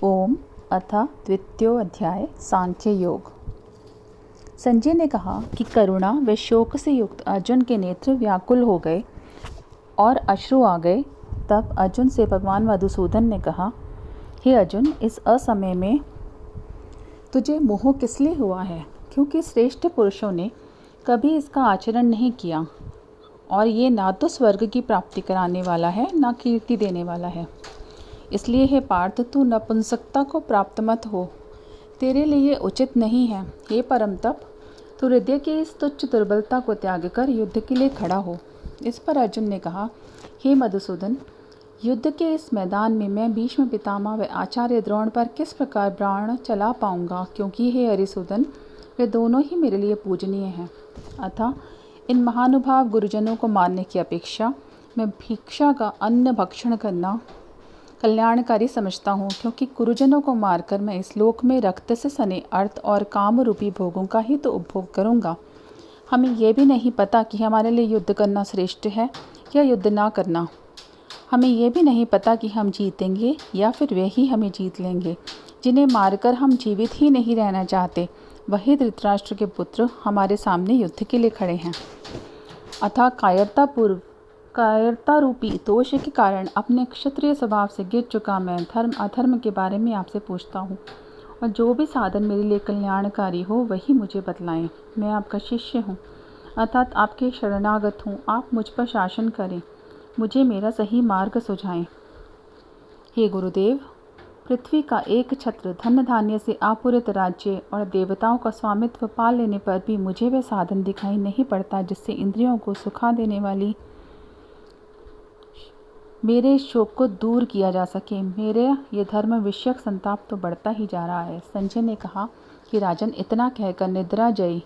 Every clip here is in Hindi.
ओम अथ द्वितीयोऽध्याय सांख्य योग। संजय ने कहा कि करुणा व शोक से युक्त अर्जुन के नेत्र व्याकुल हो गए और अश्रु आ गए। तब अर्जुन से भगवान मधुसूदन ने कहा, हे अर्जुन, इस असमय में तुझे मोह किस लिए हुआ है? क्योंकि श्रेष्ठ पुरुषों ने कभी इसका आचरण नहीं किया और ये ना तो स्वर्ग की प्राप्ति कराने वाला है ना कीर्ति देने वाला है। इसलिए हे पार्थ, तू नपुंसकता को प्राप्त मत हो, तेरे लिए उचित नहीं है। हे परम तप, तू हृदय की इस तुच्छ दुर्बलता को त्याग कर युद्ध के लिए खड़ा हो। इस पर अर्जुन ने कहा, हे मधुसूदन, युद्ध के इस मैदान में मैं भीष्म पितामह व आचार्य द्रोण पर किस प्रकार बाण चला पाऊंगा, क्योंकि हे हरिसूदन, वे दोनों ही मेरे लिए पूजनीय हैं। अतः इन महानुभाव गुरुजनों को मारने की अपेक्षा मैं भिक्षा का अन्न भक्षण करना कल्याणकारी समझता हूँ, क्योंकि गुरुजनों को मारकर मैं इस लोक में रक्त से सने अर्थ और काम रूपी भोगों का ही तो उपभोग करूँगा। हमें यह भी नहीं पता कि हमारे लिए युद्ध करना श्रेष्ठ है या युद्ध ना करना। हमें यह भी नहीं पता कि हम जीतेंगे या फिर वे ही हमें जीत लेंगे। जिन्हें मारकर हम जीवित ही नहीं रहना चाहते, वही धृतराष्ट्र के पुत्र हमारे सामने युद्ध के लिए खड़े हैं। अतः कायरता रूपी दोष के कारण अपने क्षत्रिय स्वभाव से गिर चुका मैं धर्म अधर्म के बारे में आपसे पूछता हूँ, और जो भी साधन मेरे लिए कल्याणकारी हो वही मुझे बतलाएं। मैं आपका शिष्य हूँ, अर्थात आपके शरणागत हूँ। आप मुझ पर शासन करें, मुझे मेरा सही मार्ग सुझाएं। हे गुरुदेव, पृथ्वी का एक छत्र, धन धान्य से आपूरित राज्य और देवताओं का स्वामित्व पा लेने पर भी मुझे वह साधन दिखाई नहीं पड़ता जिससे इंद्रियों को सुखा देने वाली मेरे शोक को दूर किया जा सके। मेरे ये धर्म विषयक संताप तो बढ़ता ही जा रहा है। संजय ने कहा कि राजन, इतना कहकर निद्राजयी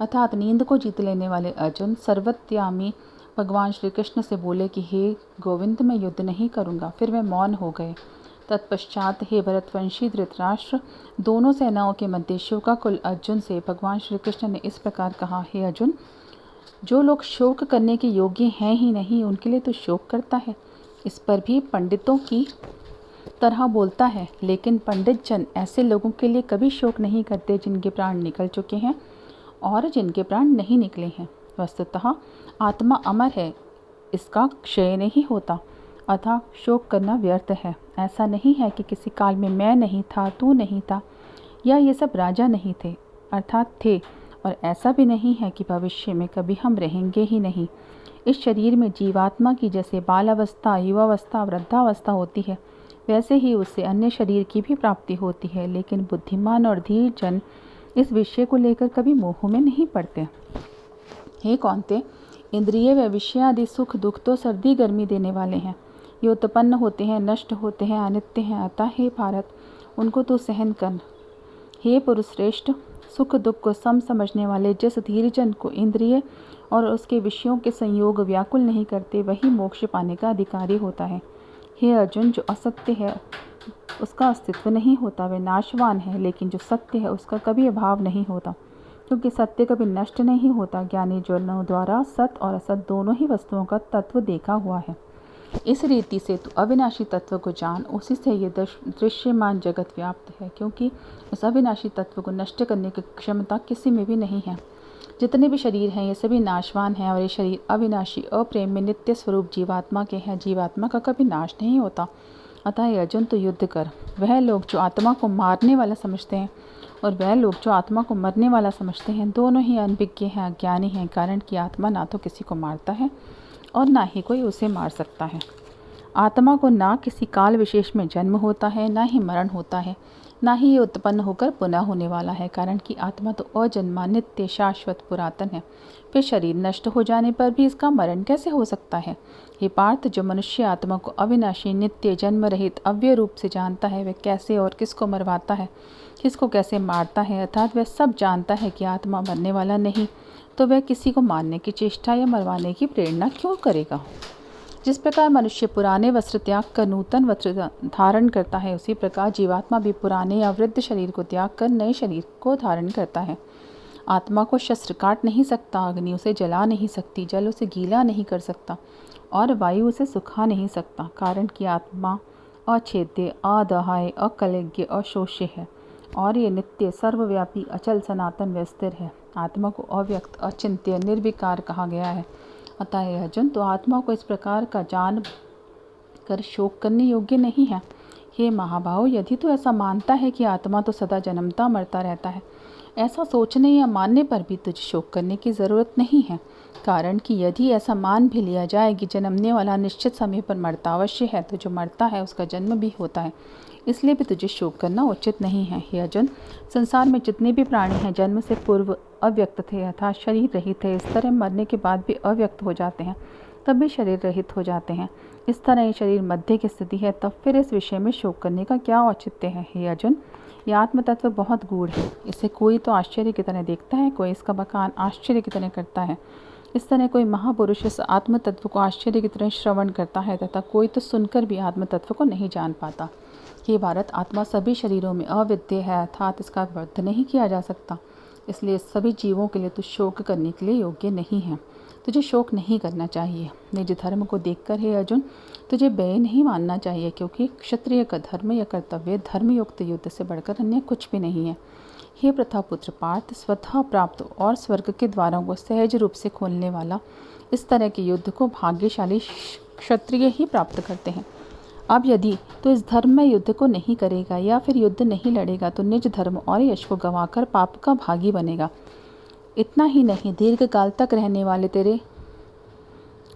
अर्थात नींद को जीत लेने वाले अर्जुन सर्वत्यामी भगवान श्री कृष्ण से बोले कि हे गोविंद, मैं युद्ध नहीं करूँगा। फिर वे मौन हो गए। तत्पश्चात हे भरतवंशी धृतराष्ट्र, दोनों सेनाओं के मध्य शोकाकुल अर्जुन से भगवान श्री कृष्ण ने इस प्रकार कहा, हे अर्जुन, जो लोग शोक करने के योग्य हैं ही नहीं, उनके लिए तो शोक करता है। इस पर भी पंडितों की तरह बोलता है, लेकिन पंडित जन ऐसे लोगों के लिए कभी शोक नहीं करते जिनके प्राण निकल चुके हैं और जिनके प्राण नहीं निकले हैं। वस्तुतः आत्मा अमर है, इसका क्षय नहीं होता, अतः शोक करना व्यर्थ है। ऐसा नहीं है कि किसी काल में मैं नहीं था, तू नहीं था, या ये सब राजा नहीं थे, अर्थात थे, और ऐसा भी नहीं है कि भविष्य में कभी हम रहेंगे ही नहीं। इस शरीर में जीवात्मा की जैसे बालावस्था, युवावस्था, वृद्धावस्था होती है, वैसे ही उससे अन्य शरीर की भी प्राप्ति होती है। लेकिन बुद्धिमान और धीर जन इस विषय को लेकर कभी मोह में नहीं पड़ते। हे कौन्ते, इंद्रिय व विषय आदि सुख दुख तो सर्दी गर्मी देने वाले हैं। ये उत्पन्न होते हैं, नष्ट होते हैं, अनित्य हैं। अतः हे भारत, उनको तो सहन कर। हे पुरुष श्रेष्ठ, सुख दुख को सम समझने वाले जिस धीरजन को इंद्रिय और उसके विषयों के संयोग व्याकुल नहीं करते, वही मोक्ष पाने का अधिकारी होता है। हे अर्जुन, जो असत्य है उसका अस्तित्व नहीं होता, वह नाशवान है, लेकिन जो सत्य है उसका कभी अभाव नहीं होता, क्योंकि सत्य कभी नष्ट नहीं होता। ज्ञानी जनों द्वारा सत और असत दोनों ही वस्तुओं का तत्व देखा हुआ है। इस रीति से तू अविनाशी तत्व को जान, उसी से ये दृश्यमान जगत व्याप्त है, क्योंकि उस अविनाशी तत्व को नष्ट करने की क्षमता किसी में भी नहीं है। जितने भी शरीर हैं ये सभी नाशवान हैं, और ये शरीर अविनाशी अप्रेम में नित्य स्वरूप जीवात्मा के हैं। जीवात्मा का कभी नाश नहीं होता। अतः अर्जुन, तो युद्ध कर। वह लोग जो आत्मा को मारने वाला समझते हैं और वह लोग जो आत्मा को मरने वाला समझते हैं, दोनों ही अनभिज्ञ हैं, अज्ञानी हैं, कारण कि आत्मा ना तो किसी को मारता है और ना ही कोई उसे मार सकता है। आत्मा को ना किसी काल विशेष में जन्म होता है, ना ही मरण होता है, ना ही ये उत्पन्न होकर पुनः होने वाला है, कारण कि आत्मा तो अजन्मा, नित्य, शाश्वत, पुरातन है। फिर शरीर नष्ट हो जाने पर भी इसका मरण कैसे हो सकता है? हे पार्थ, जो मनुष्य आत्मा को अविनाशी, नित्य, जन्म रहित, अव्यय रूप से जानता है, वह कैसे और किसको मरवाता है, किसको कैसे मारता है, अर्थात वह सब जानता है कि आत्मा मरने वाला नहीं, तो वह किसी को मारने की चेष्टा या मरवाने की प्रेरणा क्यों करेगा? जिस प्रकार मनुष्य पुराने वस्त्र त्याग कर नूतन वस्त्र धारण करता है, उसी प्रकार जीवात्मा भी पुराने या वृद्ध शरीर को त्याग कर नए शरीर को धारण करता है। आत्मा को शस्त्र काट नहीं सकता, अग्नि उसे जला नहीं सकती, जल उसे गीला नहीं कर सकता और वायु उसे सुखा नहीं सकता, कारण कि आत्मा अछेद्य, अदहाय, अकलज्ञ, अशोष्य है और ये नित्य, सर्वव्यापी, अचल, सनातन व स्थिर है। आत्मा को अव्यक्त, अचिंत्य, निर्विकार कहा गया है। अतः हे अर्जुन, तो आत्मा को इस प्रकार का जान कर शोक करने योग्य नहीं है। हे महाबाहो, यदि तू ऐसा मानता है कि आत्मा तो सदा जन्मता मरता रहता है, ऐसा सोचने या मानने पर भी तुझे शोक करने की ज़रूरत नहीं है। कारण कि यदि ऐसा मान भी लिया जाए कि जन्मने वाला निश्चित समय पर मरता अवश्य है, तो जो मरता है उसका जन्म भी होता है, इसलिए भी तुझे शोक करना उचित नहीं है। हे अर्जुन, संसार में जितने भी प्राणी हैं जन्म से पूर्व अव्यक्त थे अर्थात शरीर रहित थे, इस तरह मरने के बाद भी अव्यक्त हो जाते हैं, तब भी शरीर रहित हो जाते हैं। इस तरह ये शरीर मध्य की स्थिति है, तब फिर इस विषय में शोक करने का क्या औचित्य है। हे अर्जुन, यह आत्म तत्व बहुत गूढ़ है। इसे कोई तो आश्चर्य की तरह देखता है, कोई इसका बखान आश्चर्य की तरह करता है। इस तरह कोई महापुरुष इस आत्म तत्व को आश्चर्य की तरह श्रवण करता है तथा कोई तो सुनकर भी आत्म तत्व को नहीं जान पाता। हे भारत, आत्मा सभी शरीरों में अविद्य है अर्थात इसका वर्ध नहीं किया जा सकता, इसलिए सभी जीवों के लिए तू शोक करने के लिए योग्य नहीं है। तुझे शोक नहीं करना चाहिए। निज धर्म को देखकर हे अर्जुन, तुझे व्यय नहीं मानना चाहिए, क्योंकि क्षत्रिय का धर्म या कर्तव्य धर्मयुक्त युद्ध से बढ़कर अन्य कुछ भी नहीं है। हे प्रथापुत्र पार्थ, स्वतः प्राप्त और स्वर्ग के द्वारों को सहज रूप से खोलने वाला इस तरह के युद्ध को भाग्यशाली क्षत्रिय ही प्राप्त करते हैं। अब यदि तो इस धर्म में युद्ध को नहीं करेगा या फिर युद्ध नहीं लड़ेगा तो निज धर्म और यश को गंवाकर पाप का भागी बनेगा। इतना ही नहीं, दीर्घ काल तक रहने वाले तेरे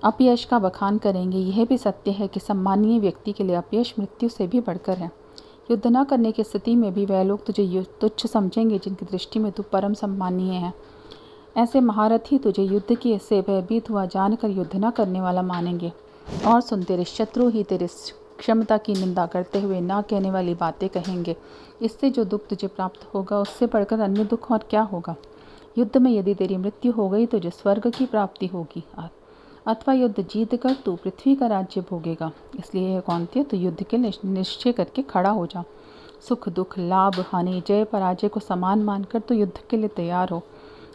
अपयश का बखान करेंगे। यह भी सत्य है कि सम्मानीय व्यक्ति के लिए अपयश मृत्यु से भी बढ़कर है। युद्ध न करने की स्थिति में भी वह लोग तुझे तुच्छ समझेंगे जिनकी दृष्टि में तू परम सम्मानीय है। ऐसे महारथी तुझे युद्ध की से भयभीत हुआ जानकर युद्ध न करने वाला मानेंगे। और सुन, तेरे शत्रु ही तेरे क्षमता की निंदा करते हुए ना कहने वाली बातें कहेंगे। इससे जो दुख तुझे प्राप्त होगा उससे बढ़कर अन्य दुख और क्या होगा। युद्ध में यदि तेरी मृत्यु हो गई तो जो स्वर्ग की प्राप्ति होगी, अथवा युद्ध जीत कर तू पृथ्वी का राज्य भोगेगा। इसलिए यह कौन्तेय, तू युद्ध के निश्चय करके खड़ा हो जा। सुख दुख, लाभ हानि, जय पराजय को समान मानकर तू युद्ध के लिए तैयार हो।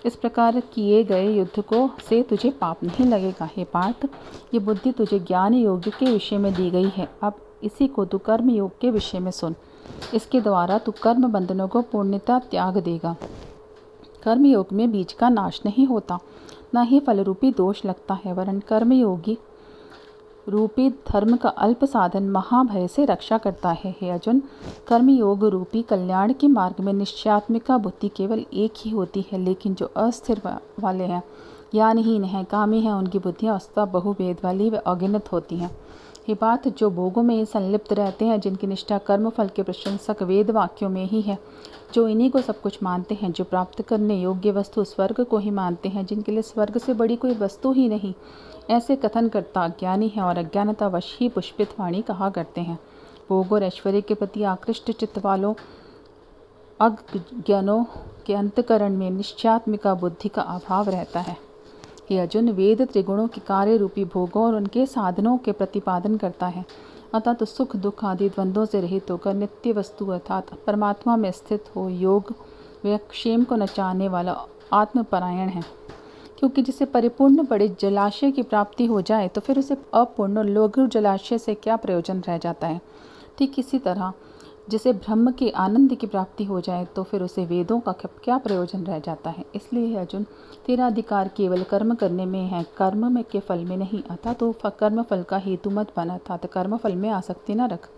इस प्रकार किए गए युद्ध को से तुझे पाप नहीं लगेगा। हे पार्थ, ये बुद्धि तुझे ज्ञान योग के विषय में दी गई है। अब इसी को तू कर्म योग के विषय में सुन। इसके द्वारा तू कर्म बंधनों को पूर्णतः त्याग देगा। कर्म योग में बीज का नाश नहीं होता, न ही फल रूपी दोष लगता है, वरन कर्मयोगी रूपी धर्म का अल्प साधन महाभय से रक्षा करता है। हे अर्जुन, कर्मयोग रूपी कल्याण के मार्ग में निश्चयात्मिका बुद्धि केवल एक ही होती है, लेकिन जो अस्थिर वाले हैं, ज्ञानहीन हैं, कामी हैं, उनकी बुद्धियाँ वस्तुतः बहुभेद वाली व अगिनत होती हैं। ये बात जो भोगों में संलिप्त रहते हैं, जिनकी निष्ठा कर्मफल के प्रशंसक वेद वाक्यों में ही है, जो इन्हीं को सब कुछ मानते हैं, जो प्राप्त करने योग्य वस्तु स्वर्ग को ही मानते हैं, जिनके लिए स्वर्ग से बड़ी कोई वस्तु ही नहीं, ऐसे कथन करता अज्ञानी है और अज्ञानतावश ही पुष्पित वाणी कहा करते हैं। भोग और ऐश्वर्य के प्रति आकृष्ट चित्त वालों अज्ञानों के अंतकरण में निश्चयात्मिका बुद्धि का अभाव रहता है। हे अर्जुन, वेद त्रिगुणों के कार्य रूपी भोगों और उनके साधनों के प्रतिपादन करता है। अतः तो सुख दुख आदि द्वंद्वों से रहित होकर नित्य वस्तु अर्थात परमात्मा में स्थित हो योग व क्षेम को नचाने वाला आत्मपरायण है। क्योंकि जिसे परिपूर्ण बड़े जलाशय की प्राप्ति हो जाए तो फिर उसे अपूर्ण और लघु जलाशय से क्या प्रयोजन रह जाता है। ठीक इसी तरह जिसे ब्रह्म के आनंद की प्राप्ति हो जाए तो फिर उसे वेदों का क्या प्रयोजन रह जाता है। इसलिए अर्जुन, तेरा अधिकार केवल कर्म करने में है, कर्म में के फल में नहीं। अतः तो कर्म फल का हेतु मत बन, अर्थात कर्म फल में आसक्ति न रख,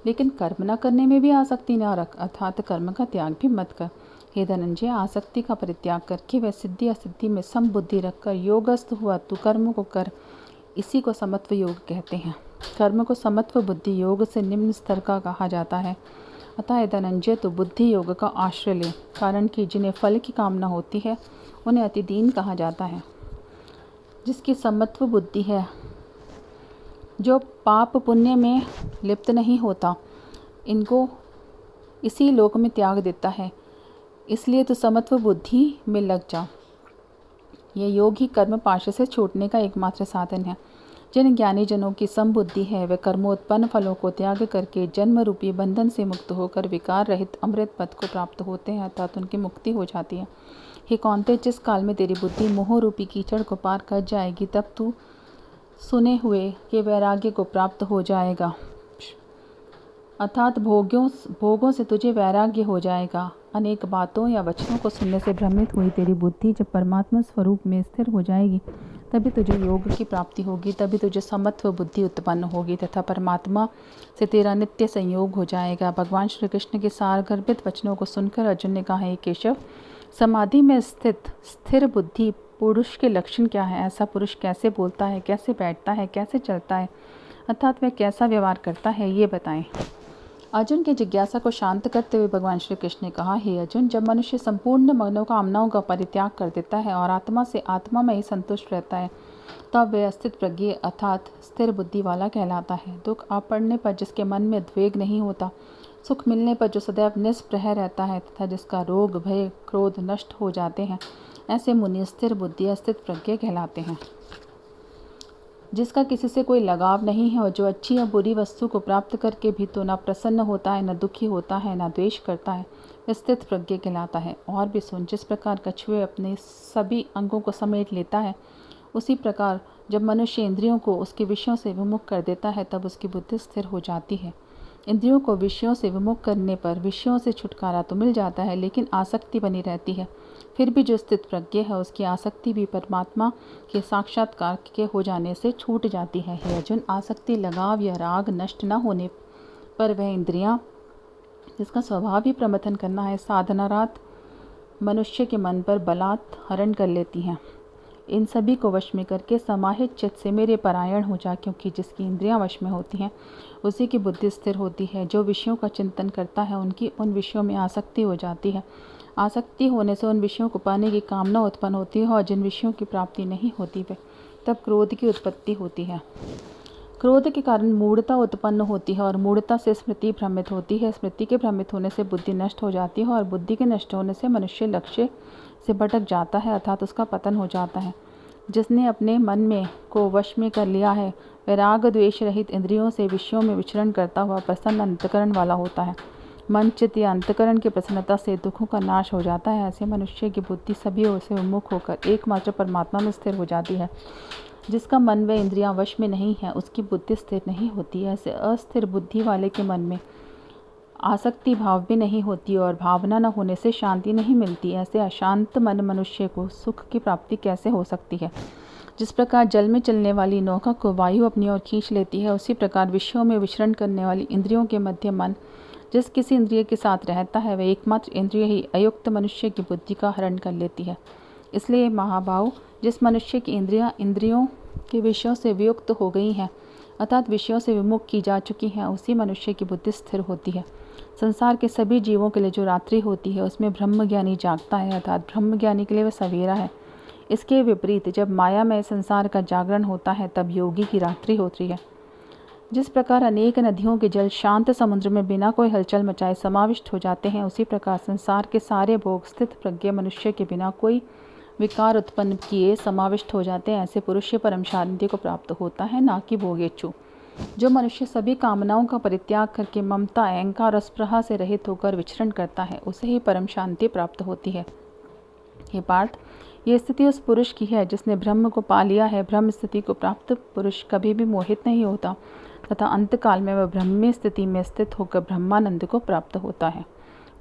लेकिन कर्म न करने में भी आसक्ति न रख, अर्थात कर्म का त्याग भी मत कर। हे धनंजय, आसक्ति का परित्याग करके वह सिद्धि असिद्धि में समबुद्धि रखकर योगस्थ हुआ तू कर्म को कर। इसी को समत्व योग कहते हैं। कर्म को समत्व बुद्धि योग से निम्न स्तर का कहा जाता है। अतः धनंजय, तो बुद्धि योग का आश्रय ले, कारण कि जिन्हें फल की कामना होती है उन्हें अति दीन कहा जाता है। जिसकी समत्व बुद्धि है, जो पाप पुण्य में लिप्त नहीं होता, इनको इसी लोक में त्याग देता है। इसलिए तो समत्व बुद्धि में लग जा। यह योग ही कर्म पाश से छूटने का एकमात्र साधन है। जिन ज्ञानी जनों की समबुद्धि है वे कर्मोत्पन्न फलों को त्याग करके जन्म रूपी बंधन से मुक्त होकर विकार रहित अमृत पद को प्राप्त होते हैं, अर्थात उनकी मुक्ति हो जाती है। हे कौन्तेय, जिस काल में तेरी बुद्धि मोह रूपी कीचड़ को पार कर जाएगी तब तू सुने हुए के वैराग्य को प्राप्त हो जाएगा। अर्थात भोगों से तुझे वैराग्य हो जाएगा। अनेक बातों या वचनों को सुनने से भ्रमित हुई तेरी बुद्धि जब परमात्मा स्वरूप में स्थिर हो जाएगी, तभी तुझे योग की प्राप्ति होगी, तभी तुझे समत्व बुद्धि उत्पन्न होगी तथा परमात्मा से तेरा नित्य संयोग हो जाएगा। भगवान श्री कृष्ण के सारगर्भित वचनों को सुनकर अर्जुन ने कहा, हे केशव, समाधि में स्थित स्थिर बुद्धि पुरुष के लक्षण क्या है? ऐसा पुरुष कैसे बोलता है, कैसे बैठता है, कैसे चलता है, अर्थात वह कैसा व्यवहार करता है, ये बताएं। अर्जुन की जिज्ञासा को शांत करते हुए भगवान श्री कृष्ण ने कहा, हे अर्जुन, जब मनुष्य संपूर्ण मनोकामनाओं का परित्याग कर देता है और आत्मा से आत्मा में ही संतुष्ट रहता है, तब वह स्थित प्रज्ञ अर्थात स्थिर बुद्धि वाला कहलाता है। दुख आ पड़ने पर जिसके मन में उद्वेग नहीं होता, सुख मिलने पर जो सदैव निष्प्रह रहता है तथा जिसका रोग भय क्रोध नष्ट हो जाते हैं, ऐसे मुनि स्थिर बुद्धि स्थित प्रज्ञ कहलाते हैं। जिसका किसी से कोई लगाव नहीं है और जो अच्छी या बुरी वस्तु को प्राप्त करके भी तो न प्रसन्न होता है, न दुखी होता है, न द्वेष करता है, वह स्थित प्रज्ञ कहलाता है। और भी सुन, जिस प्रकार कछुए अपने सभी अंगों को समेट लेता है, उसी प्रकार जब मनुष्य इंद्रियों को उसके विषयों से विमुख कर देता है, तब उसकी बुद्धि स्थिर हो जाती है। इंद्रियों को विषयों से विमुख करने पर विषयों से छुटकारा तो मिल जाता है, लेकिन आसक्ति बनी रहती है। फिर भी जो स्थित प्रज्ञ है, उसकी आसक्ति भी परमात्मा के साक्षात्कार के हो जाने से छूट जाती है। हे अर्जुन, आसक्ति, लगाव या राग नष्ट न होने पर वह इंद्रियां, जिसका स्वभाव ही प्रमथन करना है, साधनारत मनुष्य के मन पर बलात् हरण कर लेती हैं। इन सभी को वश में करके समाहित चित्त से मेरे परायण हो जा, क्योंकि जिसकी इंद्रियां वश में होती हैं, उसी की बुद्धि स्थिर होती है। जो विषयों का चिंतन करता है, उनकी उन विषयों में आसक्ति हो जाती है। आसक्ति होने से उन विषयों को पाने की कामना उत्पन्न होती है और जिन विषयों की प्राप्ति नहीं होती वे, तब क्रोध की उत्पत्ति होती है। क्रोध के कारण मूढ़ता उत्पन्न होती है और मूढ़ता से स्मृति भ्रमित होती है। स्मृति के भ्रमित होने से बुद्धि नष्ट हो जाती है और बुद्धि के नष्ट होने से मनुष्य लक्ष्य से भटक जाता है, अर्थात उसका पतन हो जाता है। जिसने अपने मन में को वश में कर लिया है, वह राग द्वेष रहित इंद्रियों से विषयों में विचरण करता हुआ प्रसन्न अंतकरण वाला होता है। मन, चित्त या अंतकरण की प्रसन्नता से दुखों का नाश हो जाता है। ऐसे मनुष्य की बुद्धि सभी ओर से उन्मुख होकर एकमात्र परमात्मा में स्थिर हो जाती है। जिसका मन व इंद्रियां वश में नहीं है, उसकी बुद्धि स्थिर नहीं होती। ऐसे अस्थिर बुद्धि वाले के मन में आसक्ति भाव भी नहीं होती और भावना न होने से शांति नहीं मिलती। ऐसे अशांत मन मनुष्य को सुख की प्राप्ति कैसे हो सकती है? जिस प्रकार जल में चलने वाली नौका को वायु अपनी ओर खींच लेती है, उसी प्रकार विषयों में विचरण करने वाली इंद्रियों के मध्य मन जिस किसी इंद्रिय के साथ रहता है, वह एकमात्र इंद्रिय ही अयुक्त मनुष्य की बुद्धि का हरण कर लेती है। इसलिए महाभाव, जिस मनुष्य की इंद्रियों के विषयों से वियुक्त हो गई हैं, अर्थात विषयों से विमुख की जा चुकी हैं, उसी मनुष्य की बुद्धि स्थिर होती है। संसार के सभी जीवों के लिए जो रात्रि होती है, उसमें ब्रह्मज्ञानी जागता है, अर्थात ब्रह्मज्ञानी के लिए वह सवेरा है। इसके विपरीत जब माया में संसार का जागरण होता है, तब योगी की रात्रि होती है। जिस प्रकार अनेक नदियों के जल शांत समुद्र में बिना कोई हलचल मचाए समाविष्ट हो जाते हैं, उसी प्रकार संसार के सारे भोग स्थित प्रज्ञ मनुष्य के बिना कोई विकार उत्पन्न किए समाविष्ट हो जाते हैं। ऐसे पुरुष परम शांति को प्राप्त होता है, ना कि भोगेच्छु। जो मनुष्य सभी कामनाओं का परित्याग करके ममता, अहंकार और स्पृहा से रहित होकर विचरण करता है, उसे ही परम शांति प्राप्त होती है। हे पार्थ, ये स्थिति उस पुरुष की है जिसने ब्रह्म को पा लिया है। ब्रह्म स्थिति को प्राप्त पुरुष कभी भी मोहित नहीं होता तथा अंतकाल में वह ब्रह्मी स्थिति में स्थित होकर ब्रह्मानंद को प्राप्त होता है।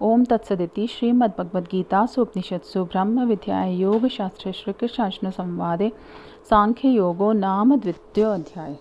ओम तत्सदिति श्रीमद्भगवद्गीतासु उपनिषत्सु ब्रह्म विद्यायां योगशास्त्रे श्रीकृष्णार्जुन संवादे सांख्य योगो नाम द्वितीयो अध्याय।